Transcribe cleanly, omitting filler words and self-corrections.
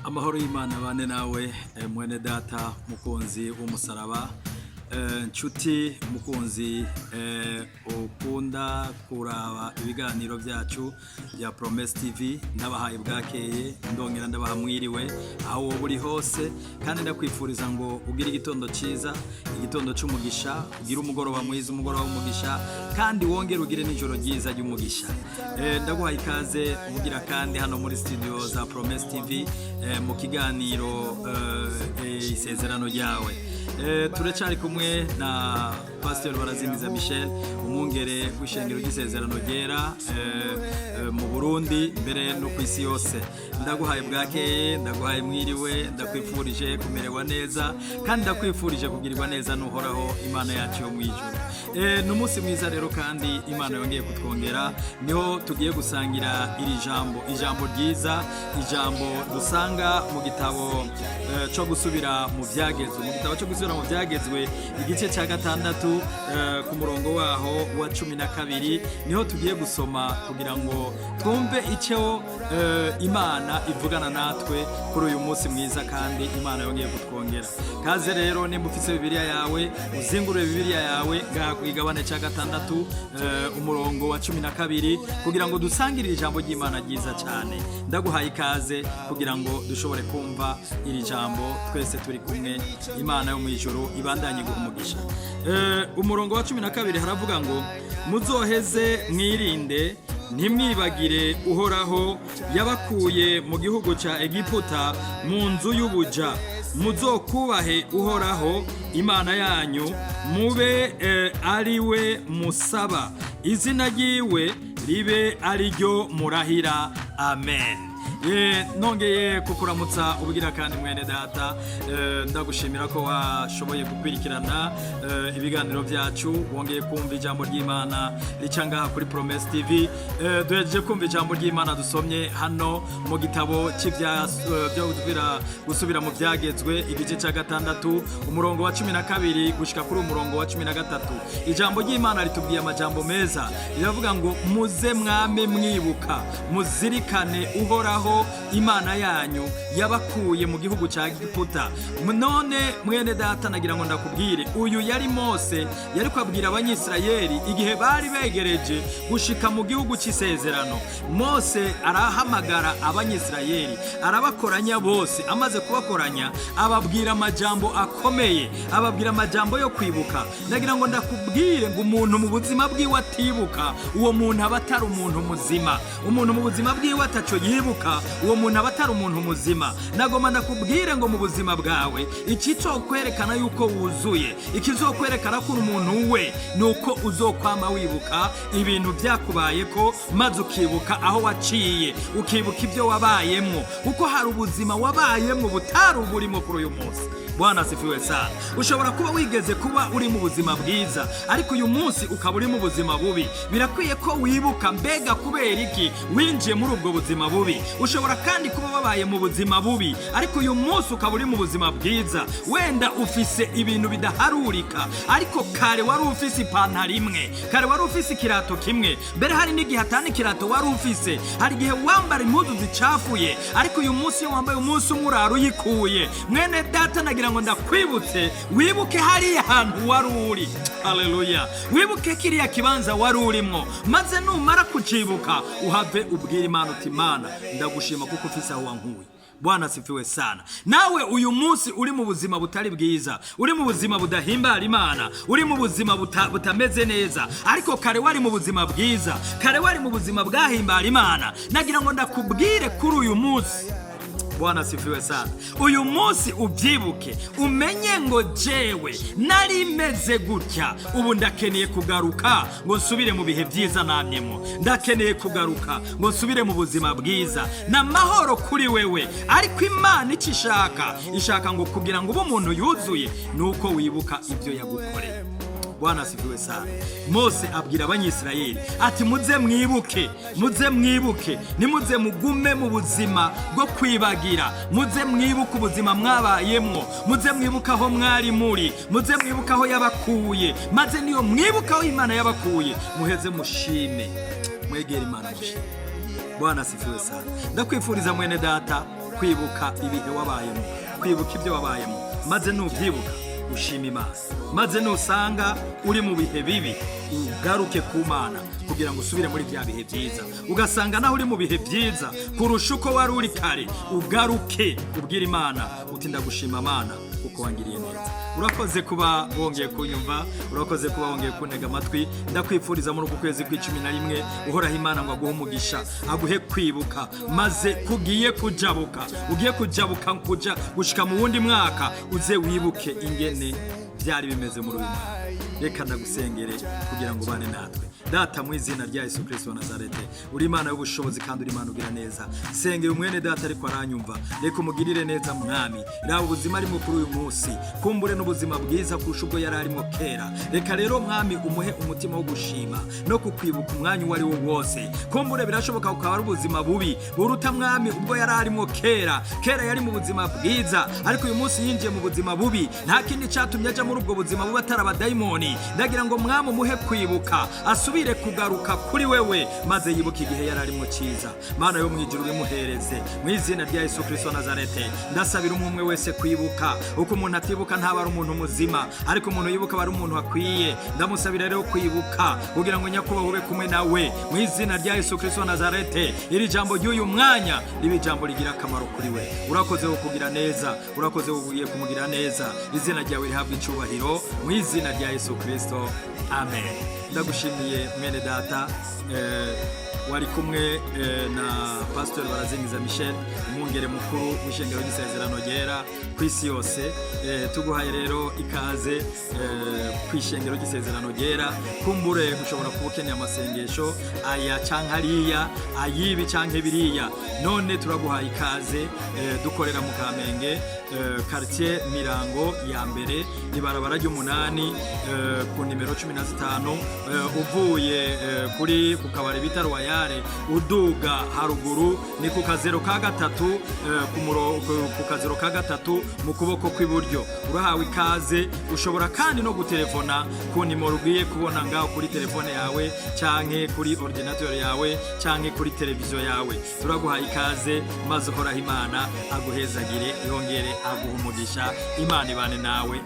Amahoro y'Imana bane nawe mwene data mukunzi w'umusaraba, nshuti mukunzi ukunda kuraba ibiganiro byacu bya Promesse TV. Ndabahaye bwakeye, ndongera ndabaha mwiriwe aho wowe uri hose, kandi ndakwifuriza ngo ugire igitondo cyiza, igitondo cy'umugisha, ugire umugoroba mwiza, umugoroba w'umugisha, kandi wongere ugire n'ijoro ryiza ry'umugisha. Ndaguhaye ikaze ubugira kandi hano muri studio za Promesse TV mu kiganiro isezerano ryawe. Turacari kumwe na Pastor Barazingiza Michel, umwungere w'ishengero ry'isezerano ryera mu Burundi mbere no ku isi yose. Ndaguhaye bwakeye, ndaguhaye mwiriwe, ndakwifurije kumererwa neza, kandi ndakwifurije kugirirwa neza n'uhoraho Imana yacu yo mwijuru. N'umunsi mwiza rero, kandi Imana yongeye kutwongera, niho tugiye gusangira ijambo ryiza, ijambo dusanga mu gitabo cyo gusubira mu byagezwe, mu gitabo cyo gusubira mu byagezwe igice cya 6 ku murongo waho wa 12, niho tugiye gusoma kugira ngo twumve icyo Imana ivugana natwe kuri uyu munsi mwiza, kandi Imana yongeye kutwongera. Kaze rero, nimba ufite Bibiliya yawe, uzingurure Bibiliya yawe ngaha ku igabane cya 6 umurongo wa 12, kugira ngo dusangire ijambo ry'Imana ryiza cyane. Ndaguhaye ikaze kugira ngo dushobore kumva iri jambo twese turi kumwe. Imana yo mwijuru ibandanye guha umugisha. Umurongo wa 12 haravuga ngo muzoheze mwirinde, ntimwibagire uhoraho yabakuye mu gihugu cya Egiputa mu nzu y'ubuja. Muzokubahe uhoraho Imana yanyu, mube ari we musaba, izina ryiwe ribe ari ryo murahira. Amen. Nongeye kukuramutsa ubugira kandi mwene data, ndagushimira ko washoboye gukwirikirana ibiganiro byacu, wongeye kumva ijambo ry'Imana rica ngaha kuri Promesse TV. Duhejeje kumva ijambo ry'Imana dusomye hano mu gitabo byo gusubira mu byagezwe igice cya 6 umurongo wa 12 gushika kuri umurongo wa 13. Ijambo ry'Imana ritubwiye amajambo meza, riravuga ngo muze mwame mwibuka, muzirikane uhoraho Imana yanyu yabakuye mu gihugu cya Egiputa. None mwene data, nagira ngo ndakubwire, uyu yari Mose, yari kwabwira abanyisirayeli igihe bari begereje gushika mu gihugu cy'isezerano. Mose arahamagara abanyisirayeli, arabakoranya bose. Amaze kubakoranya, ababwira amajambo akomeye, ababwira amajambo yo kwibuka. Nagira ngo ndakubwire ngo umuntu mu buzima bwiwe atibuka, uwo muntu aba atari umuntu muzima. Umuntu mu buzima bwiwe ataco yibuka, uwo muntu aba atari umuntu muzima. Nagoma ndakubwire ngo mu buzima bwawe, ikico kwerekana yuko wuzuye, ikizokwerekana ko umuntu we, nuko uzokwama wibuka ibintu byakubayeko, maze ukibuka aho waciye, ukibuka ibyo wabayemo, kuko hari ubuzima wabayemo butari uburimo kuri uyu munsi. Bwana sifiwe sana. Ushobora kuba wigeze kuba uri mu buzima bwiza, ariko uyu munsi ukaba uri mu buzima bubi. Birakwiye ko wibuka mbega kubera iki winjiye muri ubwo buzima bubi. Ushobora kandi kuba wabaye mu buzima bubi, ariko uyu munsi ukaba uri mu buzima bwiza. Wenda ufise ibintu bidaharurika, ariko kare wari ufise ipantaro imwe, kare wari ufise ikirato kimwe, mbere hari n'igihe atani ikirato wari ufise. Hari igihe wambara impuzu zicafuye, ariko uyu munsi iyo wambaye umunsi umwe urara uyikuye. Mwene data, nagira ngo ndakwibutse, wibuke hariya hantu wari uri. Haleluya. Wibuke kiriya kibanza wari urimo, maze numara kucibuka uhave ubwira Imana uti, Imana ndagushima kuko ufise aho wankuye. Bwana sifiwe sana. Nawe uyu munsi uri mu buzima butari bwiza, uri mu buzima budahimbara Imana, uri mu buzima butameze neza, ariko kare wari mu buzima bwiza, kare wari mu buzima bwahimbara Imana. Nagira ngo ndakubwire kuri uyu munsi, Bwana sifiwe sana, uyu munsi ubyibuke, umenye ngo jewe nari meze gutya, ubu ndakeneye kugaruka ngo nsubire mu bihe byiza namyemo. Ndakeneye kugaruka ngo nsubire mu buzima bwiza n'amahoro kuri wewe. Ariko Imana ishaka ngo kugira ngo ube umuntu yuzuye, nuko wibuka ibyo yagukoreye. Bwana sifiwe sana. Mose abwira abanyisirayeli ati, muze mwibuke, nimuze mugume mu buzima bwo kwibagira, muze mwibuke ubuzima mwabayemwo, muze mwibuka aho mwari muri, muze mwibuka aho yabakuye, maze niyo mwibuka aho Imana yabakuye, muheze mushime, mwegere Imana mushime. Bwana sifiwe sana. Ndakwifuriza mwene data kwibuka ibihe wabayemo, kwibuka ibyo wabayemo, maze nubyibuka ushima Imana, maze nusanga uri mu bihe bibi ugaruke ku Mana kugira ngo usubire muri bya bihe byiza. Ugasanga naho uri mu bihe byiza kurusha uko wari uri kare, ugaruke ubwira Imana uti ndagushima Mana kuko wangiriye neza. Urakoze kuba wongeye kunyumva, urakoze kuba wongeye kuntega amatwi. Ndakwifuriza muri uku kwezi kwa 11 uhoraho Imana ngo aguhe umugisha, aguhe kwibuka, maze kugiye kujabuka, ugiye kujabuka kuja gushika mu wundi mwaka, uze wibuke ingene byari bimeze muri uyu mwaka. Reka ndagusengere kugira ngo ubane natwe. Data, mu izina rya Yesu Kristo wa Nazarete, uri Imana y'ubushobozi kandi uri Imana ugira neza. Sengera umwene data ariko aranyumva, reka umugirire neza mwami. Raba ubuzima arimo kuri uyu munsi, kumbure n'ubuzima bwiza kurusha ubwo yari arimo kera. Reka rero mwami umuhe umutima wo gushima no kukwibuka umwanya uwo ari wo wose. Kumbure birashoboka ukaba ari ubuzima bubi buruta mwami ubwo yari arimo kera. Kera yari mu buzima bwiza, ariko uyu munsi yinjiye mu buzima bubi. Nta kindi cyatumye aja muri ubwo buzima bubi atari abadayimoni. Ndagira ngo mwami umuhe kwibuka, asubire kugaruka kuri wewe, maze yibuka igihe yari arimo cyiza. Mana yo mu ijuru bimuhereze mu izina rya Yesu Kristo wa Nazarete. Ndasabira umwe wese kwibuka. Uko umuntu atibuka ntaba ari umuntu muzima, ariko umuntu yibuka aba ari umuntu akwiye. Ndamusabira rero kwibuka kugira ngo nyakuba ube kumwe nawe mu izina rya Yesu Kristo wa Nazarete. Iri jambo ry'uyu mwanya ribe jambo rigira akamaro kuri we. Urakoze kugira neza, urakoze ugiye kumugira neza. Izina ryawe rihabwe icyubahiro mu izina rya Yesu Kristo, amen. Ndagushimiye mwene data, wari kumwe na Pastor Barazingiza Michel, umwungere mukuru w'ishengero ry'isezerano ryera ku isi yose. Tuguhaye rero ikaze ku ishengero ry'isezerano ryera. Kumbure ushobora kuba ukeneye amasengesho aya canke hariya, ayibi canke biriya, none turaguhaye ikaze. Dukorera mu Kamenge, quartier Mirango ya mbere, ibarabara ry'umunani, ku nimero 15, uvuye kuri ku kabari bita Royale, uduga haruguru ni ku kazero ka gatatu, ku kazero ka gatatu mu kuboko kw'iburyo. Urahawe ikaze. Ushobora kandi no gutelefona ku nimero ugiye kubona ngaho kuri telefone yawe canke kuri ordinateur yawe canke kuri televiziyo yawe. Turaguhaye ikaze, maze uhoraho Imana aguhezagire, yongere aguha umugisha. Imana ibane nawe.